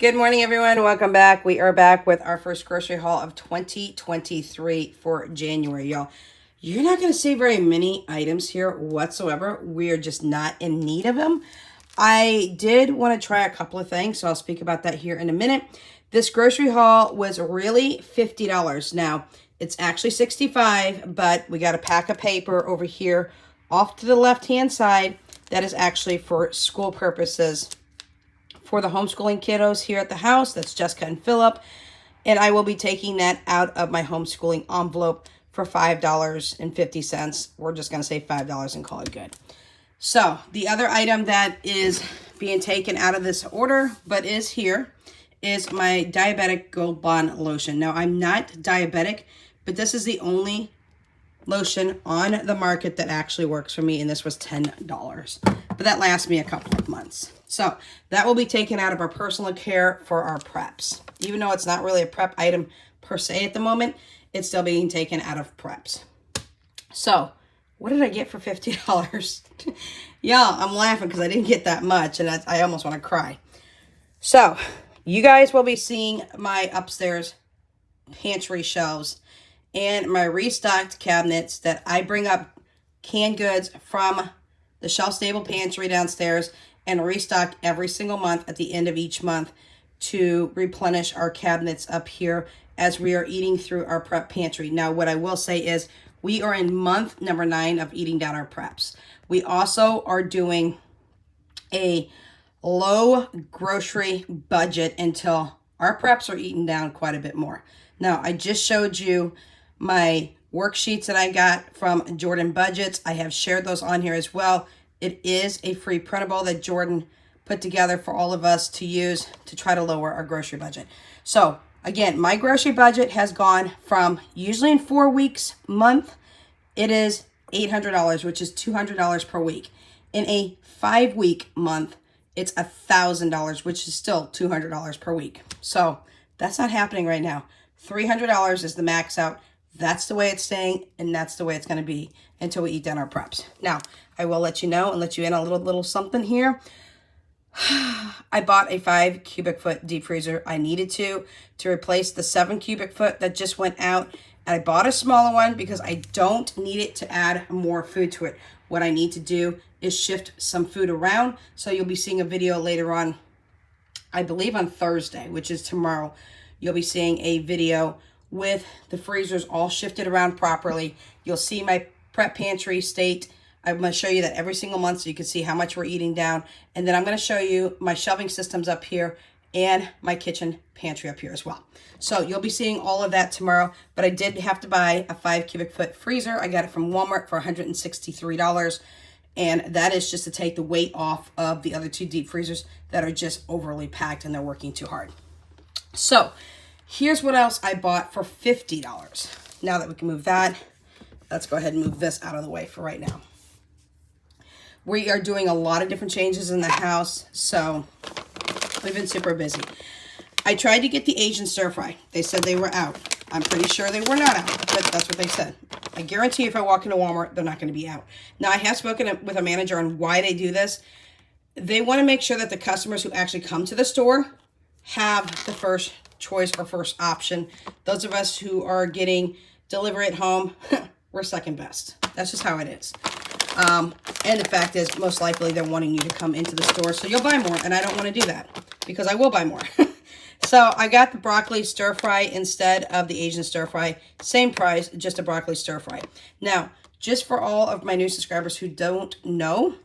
Good morning, everyone. Welcome back. We are back with our first grocery haul of 2023 for January, y'all. You're not going to see very many items here whatsoever. We're just not in need of them. I did want to try a couple of things, so I'll speak about that here in a minute. This grocery haul was really $50. Now, it's actually $65, but we got a pack of paper over here off to the left-hand side. That is actually for school purposes. For the homeschooling kiddos here at the house, that's Jessica and Philip. And I will be taking that out of my homeschooling envelope for $5.50. We're just going to say $5 and call it good. So the other item that is being taken out of this order, but is here, is my diabetic Gold Bond lotion. Now, I'm not diabetic, but this is the only lotion on the market that actually works for me, and this was $10. But that lasts me a couple of months. So that will be taken out of our personal care for our preps. Even though it's not really a prep item per se at the moment, it's still being taken out of preps. So what did I get for $50? Yeah, I'm laughing because I didn't get that much, and I almost want to cry. So you guys will be seeing my upstairs pantry shelves and my restocked cabinets that I bring up canned goods from the shelf-stable pantry downstairs and restock every single month at the end of each month to replenish our cabinets up here as we are eating through our prep pantry. Now, what I will say is we are in month number 9 of eating down our preps. We also are doing a low grocery budget until our preps are eaten down quite a bit more. Now, I just showed you my worksheets that I got from Jordan Budgets. I have shared those on here as well. It is a free printable that Jordan put together for all of us to use to try to lower our grocery budget. So again, my grocery budget has gone from usually in 4 weeks month, it is $800, which is $200 per week. In a 5-week month, it's $1,000, which is still $200 per week. So that's not happening right now. $300 is the max out. That's the way it's staying, and that's the way it's going to be until we eat down our preps. Now, I will let you know and let you in a little something here. I bought a 5 cubic foot deep freezer. I needed to replace the 7 cubic foot that just went out. And I bought a smaller one because I don't need it to add more food to it. What I need to do is shift some food around. So you'll be seeing a video later on, I believe on Thursday, which is tomorrow. You'll be seeing a video with the freezers all shifted around properly. You'll see my prep pantry state. I'm going to show you that every single month so you can see how much we're eating down. And then I'm going to show you my shelving systems up here and my kitchen pantry up here as well. So you'll be seeing all of that tomorrow. But I did have to buy a 5 cubic foot freezer. I got it from Walmart for $163. And that is just to take the weight off of the other 2 deep freezers that are just overly packed and they're working too hard. So here's what else I bought for $50. Now that we can move that, let's go ahead and move this out of the way for right now. We are doing a lot of different changes in the house, so we've been super busy. I tried to get the Asian stir fry. They said they were out. I'm pretty sure they were not out, but that's what they said. I guarantee if I walk into Walmart, they're not going to be out. Now, I have spoken with a manager on why they do this. They want to make sure that the customers who actually come to the store have the first choice or first option. Those of us who are getting delivery at home, we're second best. That's just how it is. And the fact is, most likely they're wanting you to come into the store so you'll buy more, and I don't want to do that because I will buy more. So I got the broccoli stir fry instead of the Asian stir fry. Same price, just a broccoli stir fry. Now, just for all of my new subscribers who don't know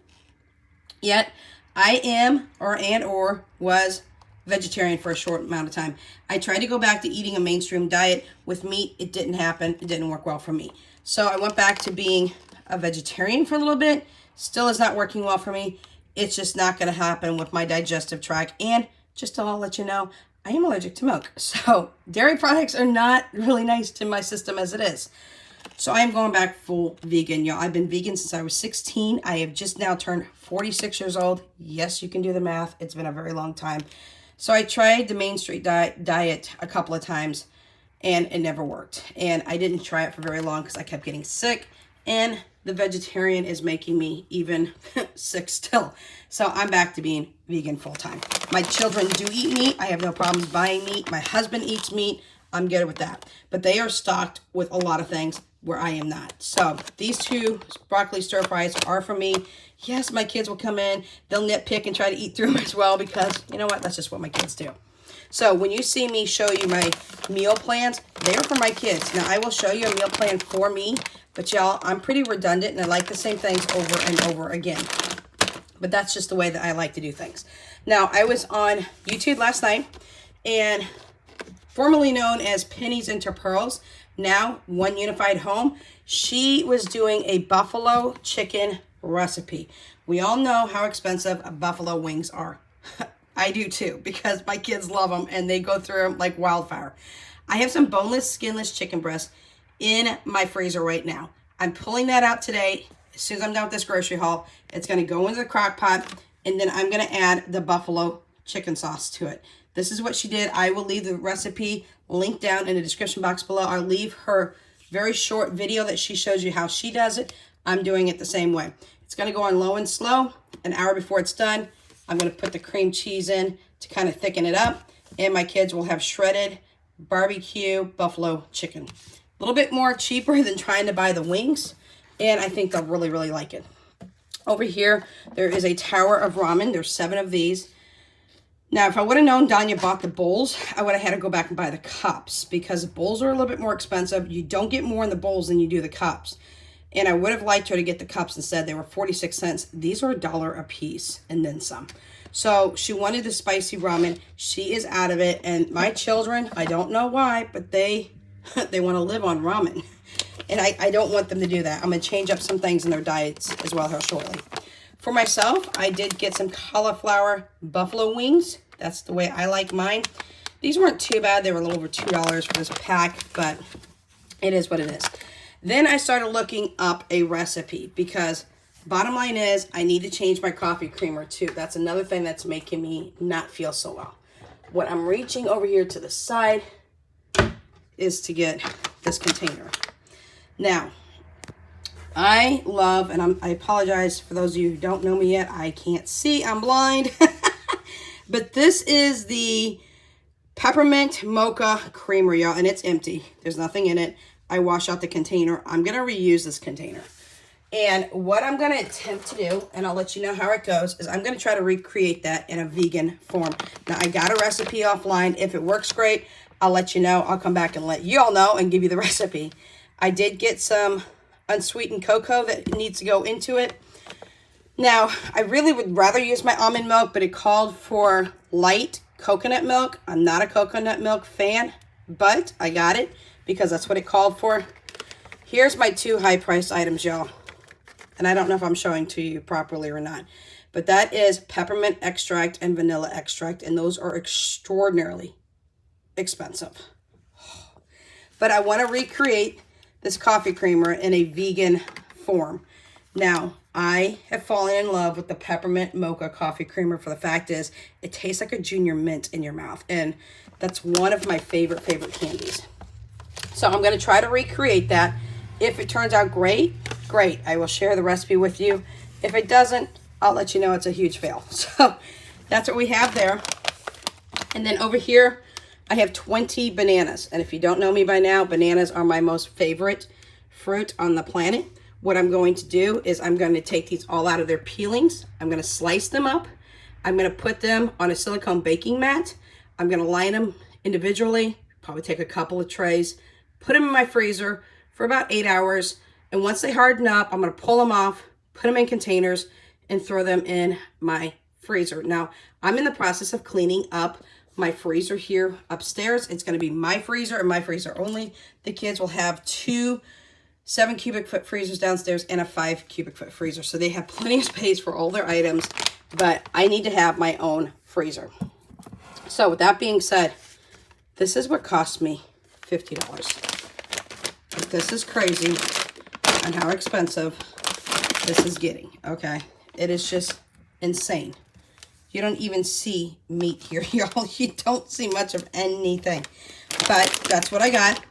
yet, I am or was vegetarian for a short amount of time. I tried to go back to eating a mainstream diet with meat. It didn't happen. It didn't work well for me. So I went back to being a vegetarian for a little bit. Still is not working well for me. It's just not going to happen with my digestive tract. And just to let you know, I am allergic to milk. So dairy products are not really nice to my system as it is. So I am going back full vegan, y'all. I've been vegan since I was 16. I have just now turned 46 years old. Yes, you can do the math. It's been a very long time. So I tried the Main Street diet a couple of times, and it never worked. And I didn't try it for very long because I kept getting sick, and the vegetarian is making me even sick still. So I'm back to being vegan full-time. My children do eat meat. I have no problems buying meat. My husband eats meat. I'm good with that. But they are stocked with a lot of things where I am not. So these two broccoli stir fries are for me. Yes, my kids will come in. They'll nitpick and try to eat through them as well because, you know what, that's just what my kids do. So when you see me show you my meal plans, they are for my kids. Now, I will show you a meal plan for me, but y'all, I'm pretty redundant and I like the same things over and over again. But that's just the way that I like to do things. Now, I was on YouTube last night, and formerly known as Pennies into Pearls, now One Unified Home, she was doing a buffalo chicken recipe. We all know how expensive buffalo wings are. I do too, because my kids love them and they go through them like wildfire. I have some boneless, skinless chicken breasts in my freezer right now. I'm pulling that out today. As soon as I'm done with this grocery haul, it's going to go into the crock pot, and then I'm going to add the buffalo chicken sauce to it. This is what she did. I will leave the recipe linked down in the description box below. I'll leave her very short video that she shows you how she does it. I'm doing it the same way. It's going to go on low and slow. An hour before it's done, I'm going to put the cream cheese in to kind of thicken it up. And my kids will have shredded barbecue buffalo chicken. A little bit more cheaper than trying to buy the wings. And I think they'll really, really like it. Over here, there is a tower of ramen. There's 7 of these. Now, if I would have known Danya bought the bowls, I would have had to go back and buy the cups because the bowls are a little bit more expensive. You don't get more in the bowls than you do the cups. And I would have liked her to get the cups instead. They were 46 cents. These are $1 a piece and then some. So she wanted the spicy ramen. She is out of it. And my children, I don't know why, but they want to live on ramen. And I don't want them to do that. I'm going to change up some things in their diets as well here shortly. For myself, I did get some cauliflower buffalo wings. That's the way I like mine. These weren't too bad. They were a little over $2 for this pack, but it is what it is. Then I started looking up a recipe because bottom line is I need to change my coffee creamer too. That's another thing that's making me not feel so well. What I'm reaching over here to the side is to get this container. Now, I love, and I apologize for those of you who don't know me yet. I can't see. I'm blind. But this is the peppermint mocha creamer, y'all, and it's empty. There's nothing in it. I wash out the container. I'm going to reuse this container. And what I'm going to attempt to do, and I'll let you know how it goes, is I'm going to try to recreate that in a vegan form. Now, I got a recipe offline. If it works great, I'll let you know. I'll come back and let you all know and give you the recipe. I did get some unsweetened cocoa that needs to go into it. Now, I really would rather use my almond milk, but it called for light coconut milk. I'm not a coconut milk fan, but I got it because that's what it called for. Here's my 2 high-priced items, y'all. And I don't know if I'm showing to you properly or not. But that is peppermint extract and vanilla extract. And those are extraordinarily expensive. But I want to recreate this coffee creamer in a vegan form. Now, I have fallen in love with the peppermint mocha coffee creamer for the fact is it tastes like a junior mint in your mouth. And that's one of my favorite candies. So I'm going to try to recreate that. If it turns out great, great. I will share the recipe with you. If it doesn't, I'll let you know it's a huge fail. So that's what we have there. And then over here, I have 20 bananas. And if you don't know me by now, bananas are my most favorite fruit on the planet. What I'm going to do is I'm going to take these all out of their peelings. I'm going to slice them up. I'm going to put them on a silicone baking mat. I'm going to line them individually, probably take a couple of trays, put them in my freezer for about 8 hours. And once they harden up, I'm going to pull them off, put them in containers, and throw them in my freezer. Now, I'm in the process of cleaning up my freezer here upstairs. It's going to be my freezer and my freezer only. The kids will have 2 7 cubic foot freezers downstairs and a 5 cubic foot freezer. So they have plenty of space for all their items, but I need to have my own freezer. So with that being said, this is what cost me $50. This is crazy on how expensive this is getting, okay? It is just insane. You don't even see meat here, y'all. You don't see much of anything. But that's what I got.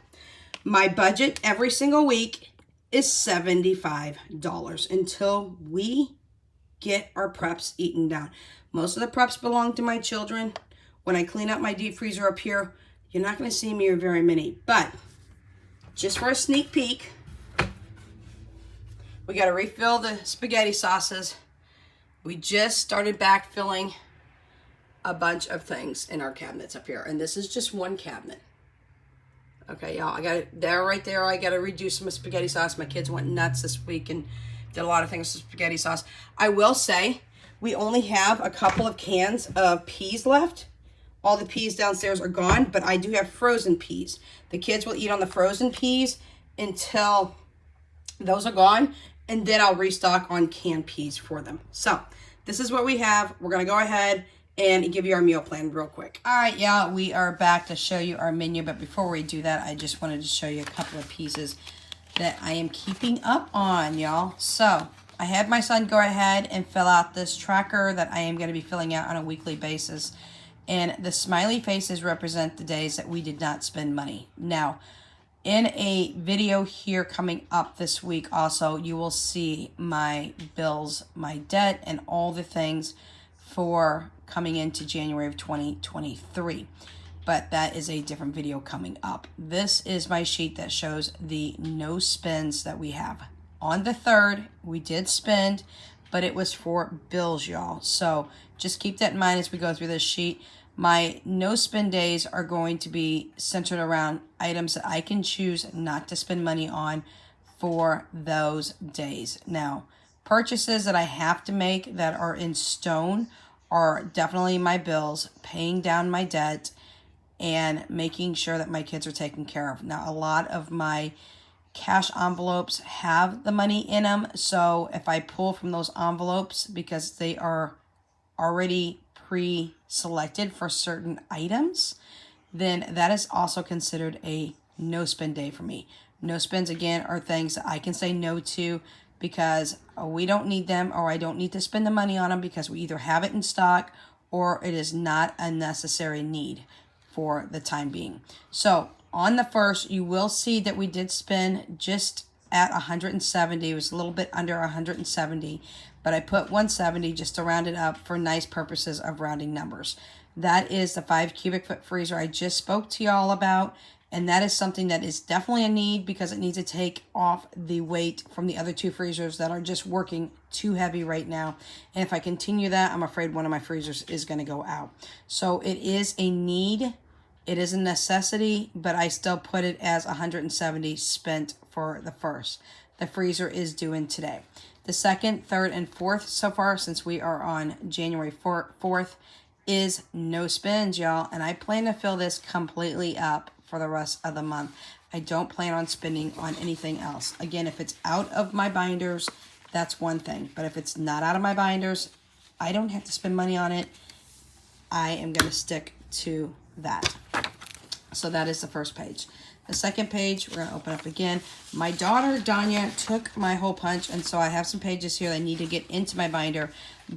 My budget every single week is $75 until we get our preps eaten down. Most of the preps belong to my children. When I clean up my deep freezer up here, you're not going to see me or very many. But just for a sneak peek, we got to refill the spaghetti sauces. We just started backfilling a bunch of things in our cabinets up here. And this is just one cabinet. Okay, y'all, I got it there, right there. I got to redo some spaghetti sauce. My kids went nuts this week and did a lot of things with spaghetti sauce. I will say, we only have a couple of cans of peas left. All the peas downstairs are gone, but I do have frozen peas. The kids will eat on the frozen peas until those are gone, and then I'll restock on canned peas for them. So, this is what we have. We're going to go ahead and give you our meal plan real quick. All right, y'all, we are back to show you our menu, but before we do that, I just wanted to show you a couple of pieces that I am keeping up on, y'all. So, I had my son go ahead and fill out this tracker that I am going to be filling out on a weekly basis, and the smiley faces represent the days that we did not spend money. Now, in a video here coming up this week also, you will see my bills, my debt, and all the things for coming into January of 2023. But that is a different video coming up. This is my sheet that shows the no spends that we have. On the 3rd, we did spend, but it was for bills, y'all. So just keep that in mind as we go through this sheet. My no spend days are going to be centered around items that I can choose not to spend money on for those days. Now, purchases that I have to make that are in stone are definitely my bills, paying down my debt, and making sure that my kids are taken care of. Now, a lot of my cash envelopes have the money in them, so if I pull from those envelopes because they are already pre-selected for certain items, then that is also considered a no spend day for me. No spends, again, are things that I can say no to because we don't need them, or I don't need to spend the money on them because we either have it in stock or it is not a necessary need for the time being. So on the 1st, you will see that we did spend just at 170. It was a little bit under 170, but I put 170 just to round it up for nice purposes of rounding numbers. That is the 5 cubic foot freezer I just spoke to y'all about, and that is something that is definitely a need because it needs to take off the weight from the other 2 freezers that are just working too heavy right now. And if I continue that, I'm afraid one of my freezers is going to go out. So it is a need. It is a necessity, but I still put it as 170 spent for the 1st. The freezer is due in today. The 2nd, 3rd, and 4th so far, since we are on January 4th, is no spends, y'all. And I plan to fill this completely up for the rest of the month. I don't plan on spending on anything else. Again, if it's out of my binders, that's one thing. But if it's not out of my binders, I don't have to spend money on it. I am going to stick to that. So that is the first page. The second page, we're going to open up again. My daughter, Danya, took my hole punch, and so I have some pages here that I need to get into my binder,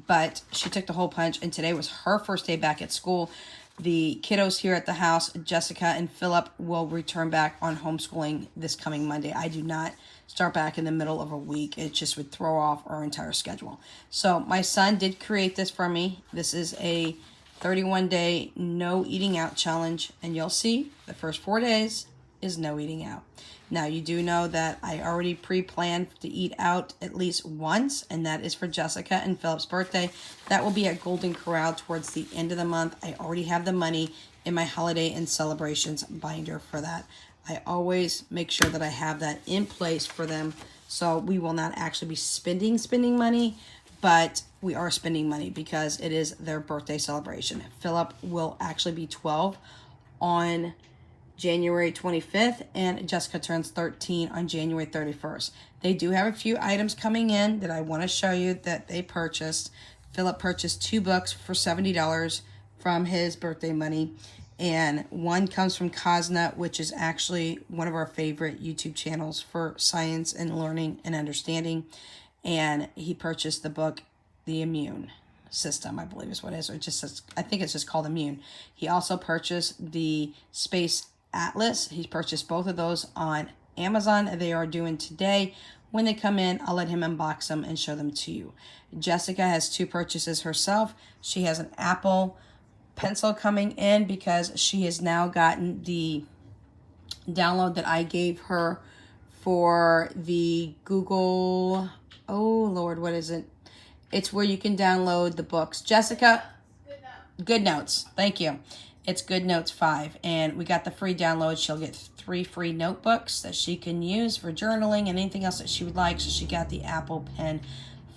but she took the hole punch, and today was her first day back at school. The kiddos here at the house, Jessica and Philip, will return back on homeschooling this coming Monday. I do not start back in the middle of a week. It just would throw off our entire schedule. So my son did create this for me. This is a 31-day no eating out challenge, and you'll see the first 4 days is no eating out. Now, you do know that I already pre-planned to eat out at least once, and that is for Jessica and Philip's birthday. That will be at Golden Corral towards the end of the month. I already have the money in my holiday and celebrations binder for that. I always make sure that I have that in place for them, so we will not actually be spending money, but we are spending money because it is their birthday celebration. Philip will actually be 12 on January 25th, and Jessica turns 13 on January 31st. They do have a few items coming in that I want to show you that they purchased. Philip purchased 2 books for $70 from his birthday money, and one comes from Cosna, which is actually one of our favorite YouTube channels for science and learning and understanding, and he purchased the book The Immune System, I believe is what it is, or just says, I think it's just called Immune. He also purchased the Space Atlas. He's purchased both of those on Amazon. They are doing today. When they come in, I'll let him unbox them and show them to you. Jessica has 2 purchases herself. She has an Apple Pencil coming in because she has now gotten the download that I gave her for the Google, oh Lord, what is it? It's where you can download the books. Jessica? Good Notes. Thank you. It's Good Notes 5. And we got the free download. She'll get 3 free notebooks that she can use for journaling and anything else that she would like. So she got the Apple Pen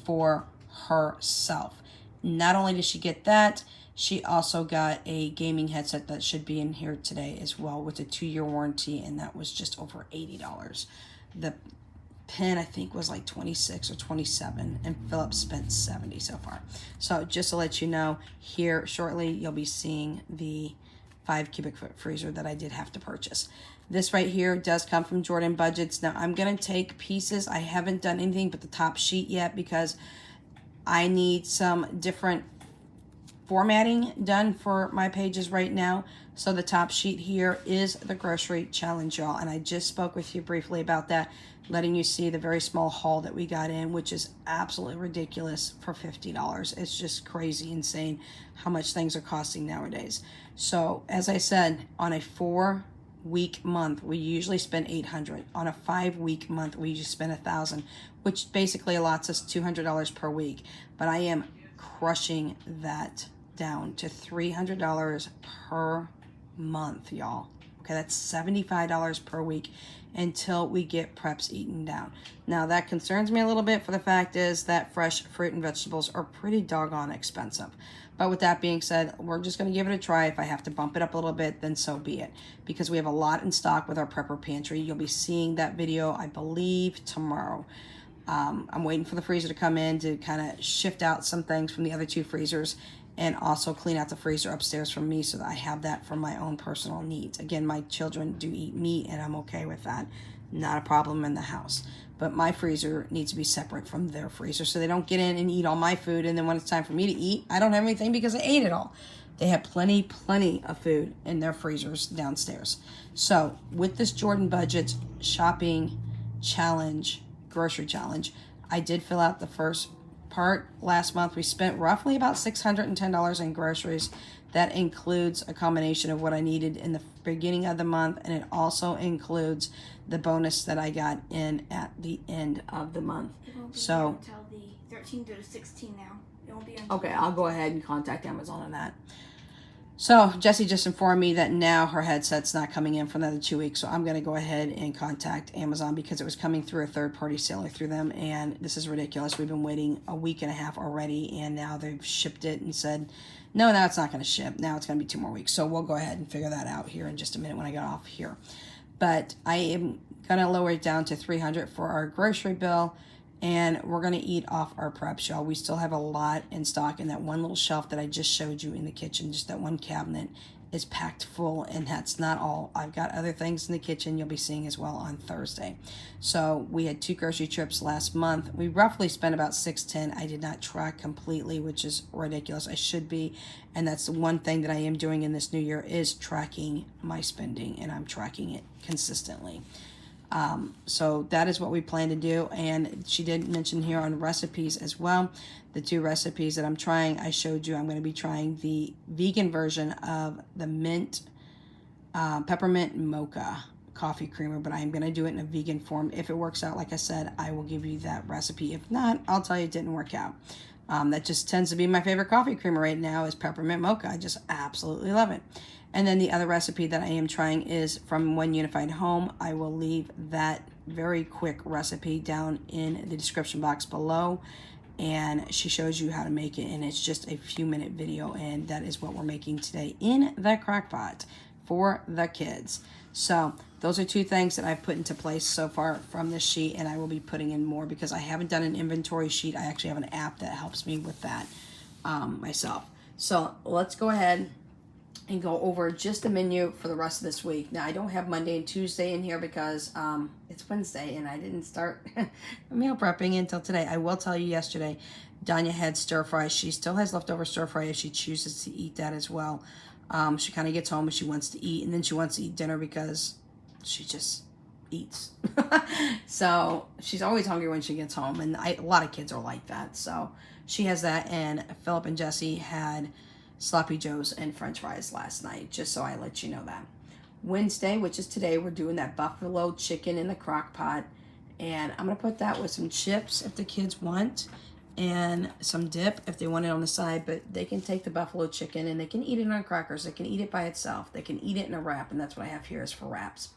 for herself. Not only did she get that, she also got a gaming headset that should be in here today as well with a 2-year warranty, and that was just over $80. The pen, I think, was like 26 or 27, and Philip spent 70 so far. So just to let you know, here shortly you'll be seeing the 5 cubic foot freezer that I did have to purchase. This right here does come from Jordan Budgets. Now I'm going to take pieces. I haven't done anything but the top sheet yet because I need some different formatting done for my pages right now. So the top sheet here is the grocery challenge, y'all. And I just spoke with you briefly about that, letting you see the very small haul that we got in, which is absolutely ridiculous for $50. It's just crazy insane how much things are costing nowadays. So as I said, on a 4-week month, we usually spend $800. On a 5-week month, we usually spend $1,000, which basically allots us $200 per week. But I am crushing that down to $300 per month, y'all. Okay, that's $75 per week until we get preps eaten down. Now that concerns me a little bit, for the fact is that fresh fruit and vegetables are pretty doggone expensive. But with that being said, we're just going to give it a try. If I have to bump it up a little bit, then so be it, because we have a lot in stock with our prepper pantry. You'll be seeing that video, I believe, tomorrow. I'm waiting for the freezer to come in to kind of shift out some things from the other 2 freezers, and also clean out the freezer upstairs for me so that I have that for my own personal needs. Again, my children do eat meat, and I'm okay with that. Not a problem in the house. But my freezer needs to be separate from their freezer so they don't get in and eat all my food, and then when it's time for me to eat, I don't have anything because I ate it all. They have plenty of food in their freezers downstairs. So with this Jordan Budgets shopping challenge, grocery challenge, I did fill out the first part last month. We spent roughly about $610 in groceries. That includes a combination of what I needed in the beginning of the month, and it also includes the bonus that I got in at the end of the month. It won't be so until the 13th to the 16th now. It won't be until okay, I'll go ahead and contact Amazon on that. So Jessie just informed me that now her headset's not coming in for another 2 weeks. So I'm going to go ahead and contact Amazon because it was coming through a third-party seller through them. And this is ridiculous. We've been waiting a week and a half already, and now they've shipped it and said, no, now it's not going to ship. Now it's going to be 2 more weeks. So we'll go ahead and figure that out here in just a minute when I get off here. But I am going to lower it down to $300 for our grocery bill. And we're going to eat off our preps, y'all. We still have a lot in stock, and that one little shelf that I just showed you in the kitchen, just that one cabinet, is packed full, and that's not all. I've got other things in the kitchen you'll be seeing as well on Thursday. So we had 2 grocery trips last month. We roughly spent about $610. I did not track completely, which is ridiculous. I should be, and that's the one thing that I am doing in this new year is tracking my spending, and I'm tracking it consistently. So that is what we plan to do. And she did mention here on recipes as well, the 2 recipes that I'm trying. I showed you I'm going to be trying the vegan version of the mint peppermint mocha coffee creamer, but I'm going to do it in a vegan form. If it works out, like I said, I will give you that recipe. If not, I'll tell you it didn't work out. That just tends to be my favorite coffee creamer right now is peppermint mocha. I just absolutely love it. And then the other recipe that I am trying is from One Unified Home. I will leave that very quick recipe down in the description box below. And she shows you how to make it. And it's just a few-minute video. And that is what we're making today in the crock pot for the kids. So those are 2 things that I've put into place so far from this sheet. And I will be putting in more because I haven't done an inventory sheet. I actually have an app that helps me with that myself. So let's go ahead and go over just the menu for the rest of this week. Now, I don't have Monday and Tuesday in here because it's Wednesday and I didn't start meal prepping until today. I will tell you yesterday, Danya had stir fry. She still has leftover stir fry if she chooses to eat that as well. She kind of gets home and she wants to eat, and then she wants to eat dinner because she just eats. So she's always hungry when she gets home, and a lot of kids are like that. So she has that, and Philip and Jesse had Sloppy Joes and French fries last night, just so I let you know that. Wednesday, which is today, we're doing that buffalo chicken in the crock pot, and I'm going to put that with some chips if the kids want, and some dip if they want it on the side, but they can take the buffalo chicken and they can eat it on crackers. They can eat it by itself. They can eat it in a wrap, and that's what I have here is for wraps.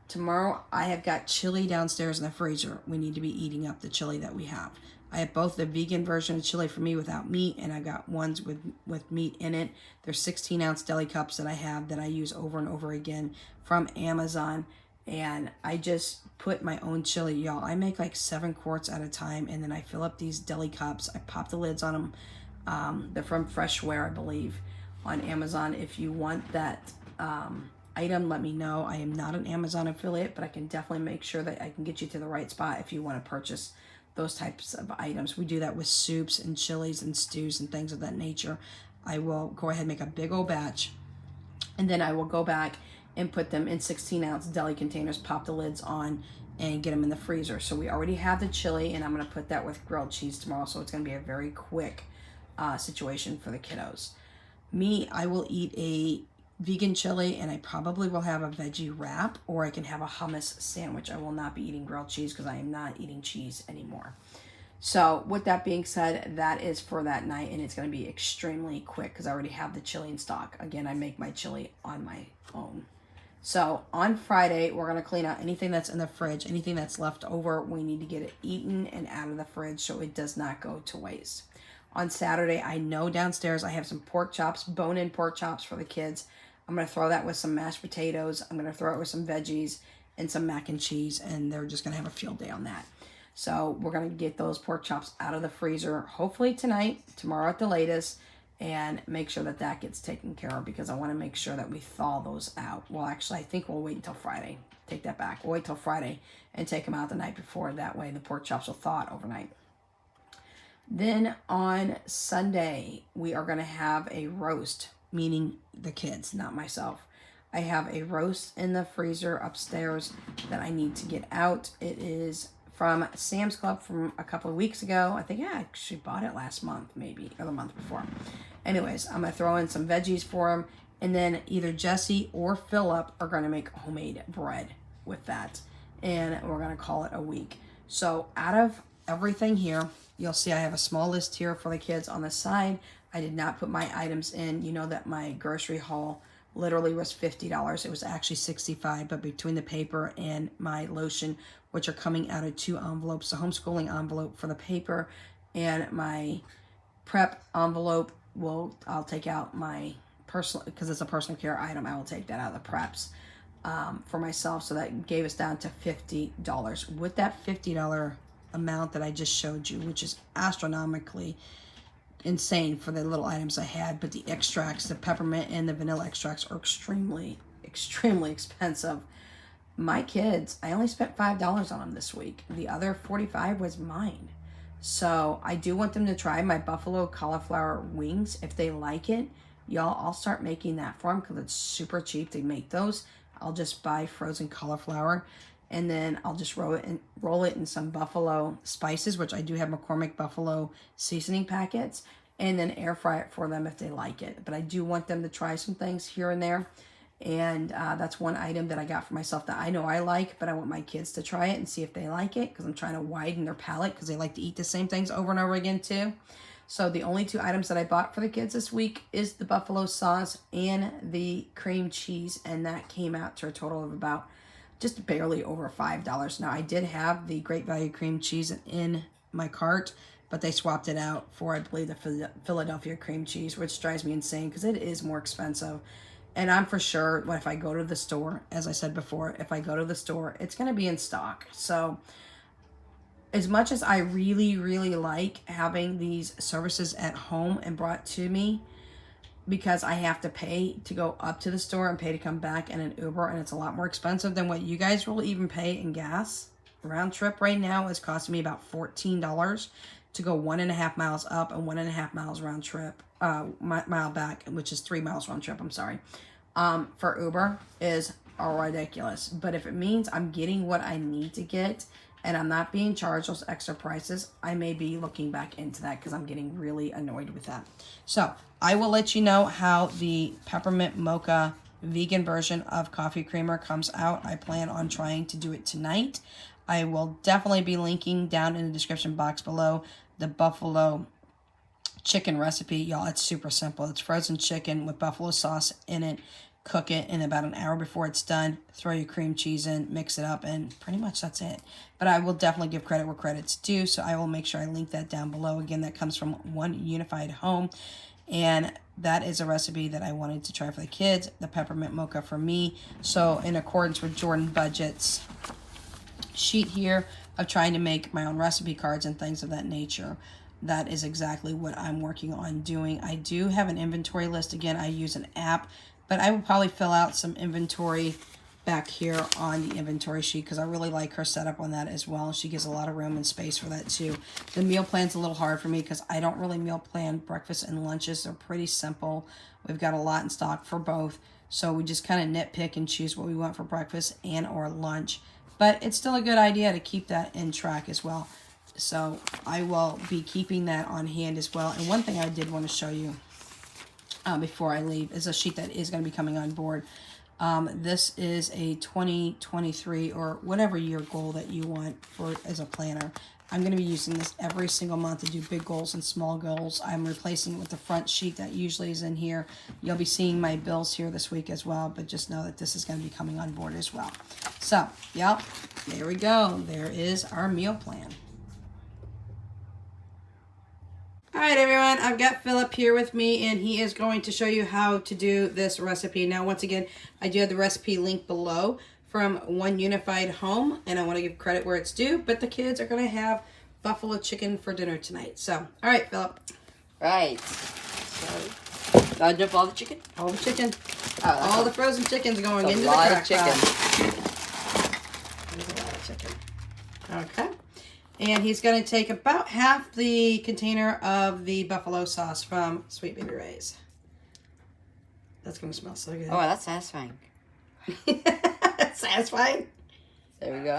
Tomorrow, I have got chili downstairs in the freezer. We need to be eating up the chili that we have. I have both the vegan version of chili for me without meat, and I got ones with meat in it. They're 16-ounce deli cups that I have that I use over and over again from Amazon. And I just put my own chili, y'all. I make like 7 quarts at a time, and then I fill up these deli cups. I pop the lids on them. They're from Freshware, I believe, on Amazon. If you want that item, let me know. I am not an Amazon affiliate, but I can definitely make sure that I can get you to the right spot if you want to purchase those types of items. We do that with soups and chilies and stews and things of that nature. I will go ahead and make a big old batch, and then I will go back and put them in 16-ounce deli containers, pop the lids on, and get them in the freezer. So we already have the chili, and I'm going to put that with grilled cheese tomorrow, so it's going to be a very quick situation for the kiddos. Me, I will eat a vegan chili, and I probably will have a veggie wrap, or I can have a hummus sandwich. I will not be eating grilled cheese because I am not eating cheese anymore. So with that being said, that is for that night, and it's going to be extremely quick because I already have the chili in stock. Again, I make my chili on my own. So on Friday, we're going to clean out anything that's in the fridge, anything that's left over. We need to get it eaten and out of the fridge so it does not go to waste. On Saturday, I know downstairs I have some pork chops, bone-in pork chops for the kids. I'm going to throw that with some mashed potatoes. I'm going to throw it with some veggies and some mac and cheese, and they're just going to have a field day on that. So we're going to get those pork chops out of the freezer, hopefully tonight, tomorrow at the latest, and make sure that that gets taken care of because I want to make sure that we thaw those out. Well, actually, I think we'll wait until Friday. Take that back. We'll wait till Friday and take them out the night before. That way the pork chops will thaw out overnight. Then on Sunday, we are going to have a roast, meaning the kids, not myself. I have a roast in the freezer upstairs that I need to get out. It is from Sam's Club from a couple of weeks ago. I think I actually bought it last month, maybe, or the month before. Anyways, I'm going to throw in some veggies for them, and then either Jesse or Philip are going to make homemade bread with that, and we're going to call it a week. So out of everything here, you'll see I have a small list here for the kids on the side. I did not put my items in. You know that my grocery haul literally was $50. It was actually $65, but between the paper and my lotion, which are coming out of 2 envelopes, the homeschooling envelope for the paper and my prep envelope, I'll take out my personal, because it's a personal care item, I will take that out of the preps for myself. So that gave us down to $50. With that $50 amount that I just showed you, which is astronomically insane for the little items I had, but the extracts, the peppermint and the vanilla extracts are extremely expensive. My kids, I only spent $5 on them this week. The other $45 was mine. So I do want them to try my buffalo cauliflower wings. If they like it, y'all, I'll start making that for them because it's super cheap to make those. I'll just buy frozen cauliflower, and then I'll just roll it in some buffalo spices, which I do have McCormick buffalo seasoning packets, and then air fry it for them if they like it. But I do want them to try some things here and there, and that's one item that I got for myself that I know I like, but I want my kids to try it and see if they like it, because I'm trying to widen their palate, because they like to eat the same things over and over again too. So the only 2 items that I bought for the kids this week is the buffalo sauce and the cream cheese, and that came out to a total of about just barely over $5. Now, I did have the Great Value cream cheese in my cart, but they swapped it out for, I believe, the Philadelphia cream cheese, which drives me insane because it is more expensive. And I'm for sure, if I go to the store, as I said before, if I go to the store, it's going to be in stock. So as much as I really, really like having these services at home and brought to me, because I have to pay to go up to the store and pay to come back in an Uber, and it's a lot more expensive than what you guys will even pay in gas. Round trip right now is costing me about $14 to go 1.5 miles up and 1.5 miles round trip, mile back, which is 3 miles round trip, I'm sorry. For Uber is are ridiculous. But if it means I'm getting what I need to get and I'm not being charged those extra prices, I may be looking back into that because I'm getting really annoyed with that. So I will let you know how the peppermint mocha vegan version of coffee creamer comes out. I plan on trying to do it tonight. I will definitely be linking down in the description box below the buffalo chicken recipe. Y'all, it's super simple. It's frozen chicken with buffalo sauce in it. Cook it in about an hour before it's done. Throw your cream cheese in, mix it up, and pretty much that's it. But I will definitely give credit where credit's due, so I will make sure I link that down below. Again, that comes from One Unified Home, and that is a recipe that I wanted to try for the kids, the peppermint mocha for me. So in accordance with Jordan Budget's sheet here of trying to make my own recipe cards and things of that nature, that is exactly what I'm working on doing. I do have an inventory list. Again, I use an app, but I will probably fill out some inventory back here on the inventory sheet because I really like her setup on that as well. She gives a lot of room and space for that too. The meal plan's a little hard for me because I don't really meal plan breakfast and lunches. They're pretty simple. We've got a lot in stock for both. So we just kind of nitpick and choose what we want for breakfast and or lunch. But it's still a good idea to keep that in track as well. So I will be keeping that on hand as well. And one thing I did want to show you before I leave is a sheet that is going to be coming on board. This is a 2023 or whatever year goal that you want for as a planner. I'm going to be using this every single month to do big goals and small goals. I'm replacing it with the front sheet that usually is in here. You'll be seeing my bills here this week as well, but just know that this is going to be coming on board as well. So, yep, there we go. There is our meal plan. All right, everyone, I've got Philip here with me, and he is going to show you how to do this recipe. Now, once again, I do have the recipe link below from One Unified Home, and I want to give credit where it's due, but the kids are going to have buffalo chicken for dinner tonight. So, all right, Philip. Right. So, gotta dump all the chicken? All the chicken. Oh, all the frozen chicken's going into the crock crock chicken. pot. There's a lot of chicken. Okay. And he's going to take about half the container of the buffalo sauce from Sweet Baby Ray's. That's going to smell so good. Oh, that's satisfying. Satisfying? There we go.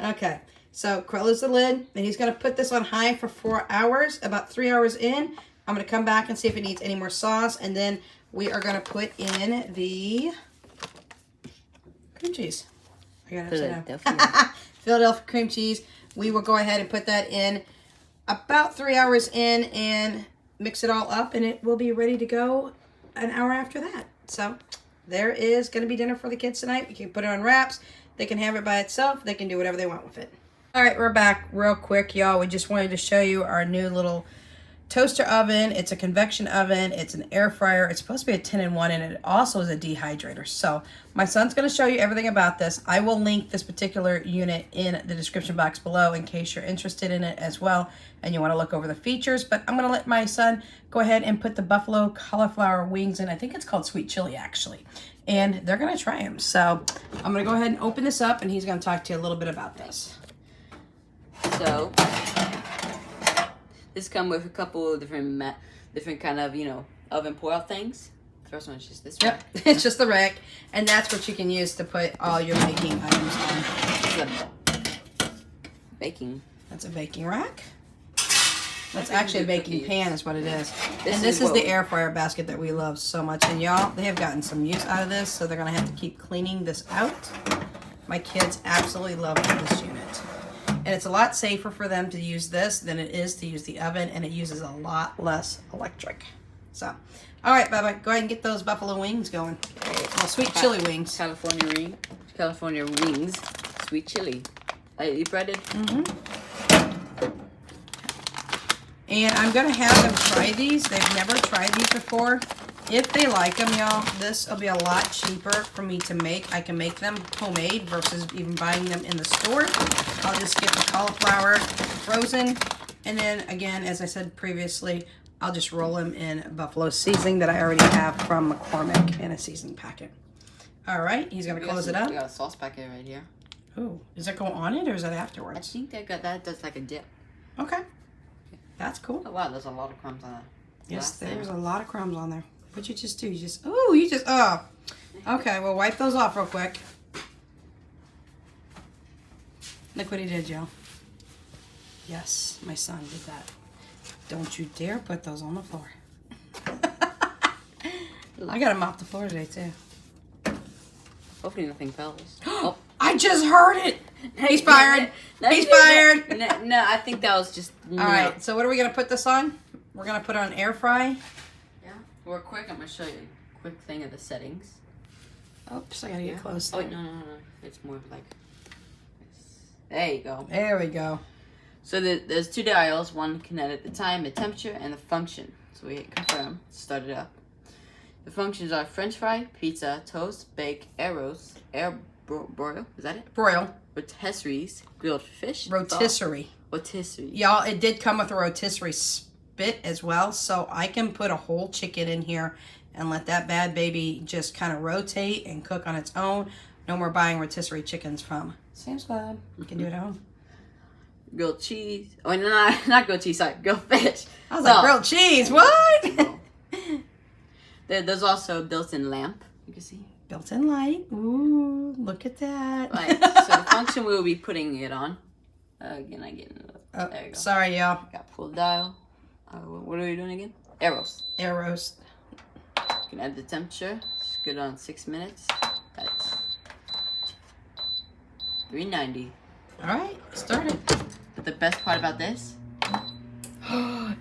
Okay. So close the lid. And he's going to put this on high for 4 hours. About 3 hours in, I'm going to come back and see if it needs any more sauce. And then we are going to put in the cream cheese. I got it. Philadelphia cream cheese. We will go ahead and put that in about 3 hours in and mix it all up, and it will be ready to go an hour after that. So there is going to be dinner for the kids tonight. We can put it on wraps. They can have it by itself. They can do whatever they want with it. All right, we're back real quick, y'all. We just wanted to show you our new little toaster oven. It's a convection oven. It's an air fryer. It's supposed to be a 10-in-1, and it also is a dehydrator. So my son's going to show you everything about this. I will link this particular unit in the description box below in case you're interested in it as well and you want to look over the features. But I'm going to let my son go ahead and put the buffalo cauliflower wings in. I think it's called sweet chili, actually. And they're going to try them. So I'm going to go ahead and open this up, and he's going to talk to you a little bit about this. So, this come with a couple of different kind of, oven foil things. First one is just this Yep, it's just the rack, and that's what you can use to put all your baking items on. Baking. That's a baking rack. That's actually a baking pan is what it is. This and this is is the air fryer basket that we love so much. And y'all, they have gotten some use out of this, so they're going to have to keep cleaning this out. My kids absolutely love this unit. And it's a lot safer for them to use this than it is to use the oven, and it uses a lot less electric. So, all right, Bubba, go ahead and get those buffalo wings going. Well, sweet chili wings. California wings, sweet chili. Lightly breaded. And I'm going to have them try these. They've never tried these before. If they like them, y'all, this will be a lot cheaper for me to make. I can make them homemade versus even buying them in the store. I'll just get the cauliflower frozen. And then, again, as I said previously, I'll just roll them in buffalo seasoning that I already have from McCormick in a seasoning packet. All right, he's going to close it up. I got a sauce packet right here. Ooh, does that go on it or is that I afterwards? think that does like a dip. Okay, that's cool. Oh, wow, there's a lot of crumbs on that. Yes, glass there's there. a lot of crumbs on there. What'd you just do? You just, Okay, well, wipe those off real quick. Look what he did, y'all. Yes, my son did that. Don't you dare put those on the floor. I gotta mop the floor today, too. Hopefully nothing falls. Oh. I just heard it. He's fired. He's fired. No, I think that was just... All right, so what are we going to put this on? We're going to put it on air fry. Yeah. Real quick, I'm going to show you a quick thing of the settings. Oops, I got to get close. Oh, wait, no. It's more like this. There you go. There we go. So there's 2 dials. One can edit the time, the temperature, and the function. So we hit confirm. Start it up. The functions are French fry, pizza, toast, bake, air roast, broil. Is that it? Broil. Rotisseries, grilled fish. Rotisserie. Rotisserie. Y'all, it did come with a rotisserie spit as well, so I can put a whole chicken in here and let that bad baby just kind of rotate and cook on its own. No more buying rotisserie chickens from Sam's Club. You can do it at home. Grilled cheese. Oh, no, not grilled cheese. Sorry, grilled fish. I was like, grilled cheese. What? There's also a built-in lamp. You can see. Built-in light. Ooh, look at that. Right. So the function we will be putting it on. Again, I get it. Oh, There you go. sorry, y'all. Got full dial. What are we doing again? Air roast. Air roast. You can add the temperature. It's good on 6 minutes. That's 390. All right, started. But the best part about this,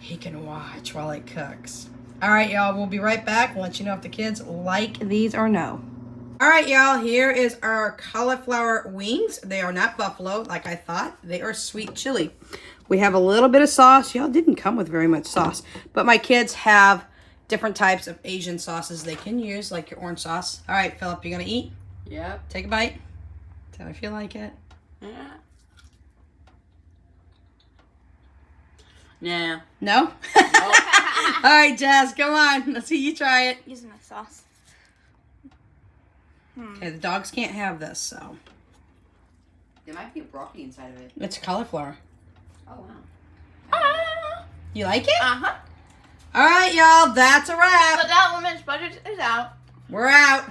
he can watch while it cooks. All right, y'all, we'll be right back and let you know if the kids like these or no. All right, y'all, here is our cauliflower wings. They are not buffalo like I thought. They are sweet chili. We have a little bit of sauce. Y'all didn't come with very much sauce, but my kids have different types of Asian sauces they can use, like your orange sauce. All right, Philip, you gonna eat? yep. Take a bite. Tell me if you like it. Yeah. No. No? All right, Jazz, come on. Let's see you try it. Using my sauce. Okay, the dogs can't have this, so. There might be a broccoli inside of it. It's cauliflower. Oh, wow. Ah! You like it? Uh-huh. All right, y'all, that's a wrap. WithoutLimitsBudgets is out. We're out.